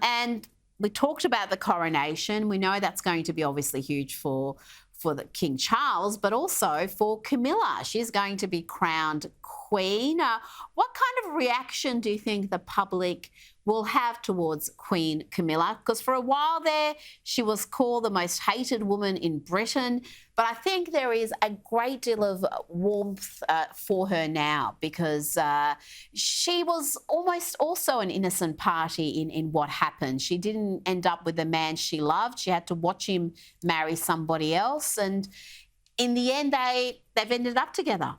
And we talked about the coronation. We know that's going to be obviously huge for the King Charles, but also for Camilla. She's going to be crowned Queen. What kind of reaction do you think the public will have towards Queen Camilla? Because for a while there, she was called the most hated woman in Britain, but I think there is a great deal of warmth for her now, because she was almost also an innocent party in what happened. She didn't end up with the man she loved. She had to watch him marry somebody else, and in the end, they've ended up together.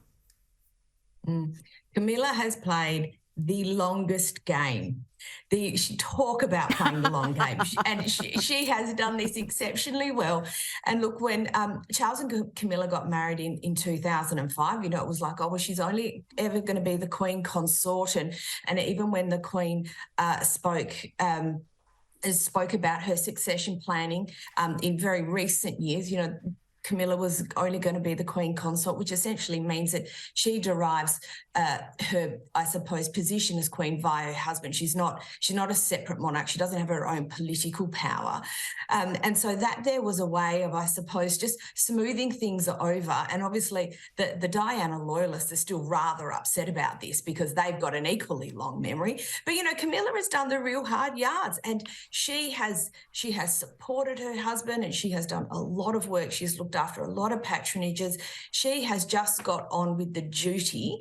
Camilla has played the longest game. She talk about playing the long game, and she has done this exceptionally well. And look, when Charles and Camilla got married in 2005, you know, it was like, oh, well, she's only ever going to be the Queen Consort. And even when the Queen spoke about her succession planning in very recent years, you know, Camilla was only going to be the Queen Consort, which essentially means that she derives her, I suppose, position as Queen via her husband. She's not a separate monarch. She doesn't have her own political power. And so that there was a way of, I suppose, just smoothing things over. And obviously the Diana loyalists are still rather upset about this because they've got an equally long memory. But, you know, Camilla has done the real hard yards, and she has supported her husband, and she has done a lot of work. She's looked after a lot of patronages. She has just got on with the duty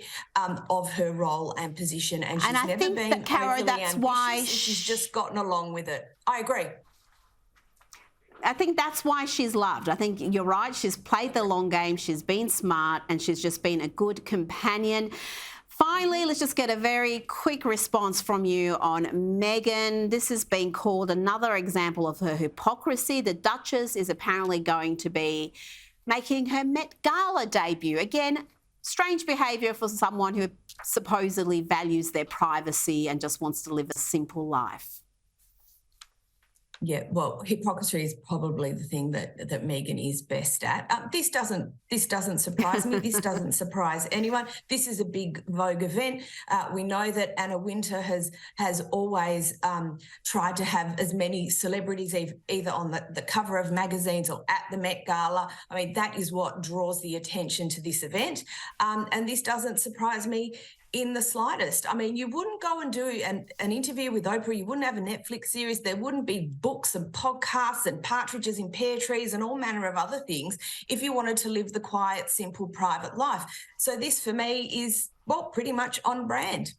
of her role and position, and she's never been that, Caro, that's why she's just gotten along with it. I agree. I think that's why she's loved. I think you're right. She's played the long game. She's been smart, and she's just been a good companion. Finally, let's just get a very quick response from you on Meghan. This has been called another example of her hypocrisy. The Duchess is apparently going to be making her Met Gala debut. Again, strange behaviour for someone who supposedly values their privacy and just wants to live a simple life. Yeah, well, hypocrisy is probably the thing that Meghan is best at. This doesn't surprise me. This doesn't surprise anyone. This is a big Vogue event. We know that Anna Wintour has always tried to have as many celebrities either on the cover of magazines or at the Met Gala. I mean, that is what draws the attention to this event. And this doesn't surprise me in the slightest. I mean, you wouldn't go and do an interview with Oprah. You wouldn't have a Netflix series. There wouldn't be books and podcasts and partridges in pear trees and all manner of other things if you wanted to live the quiet, simple, private life. So this, for me, is, well, pretty much on brand.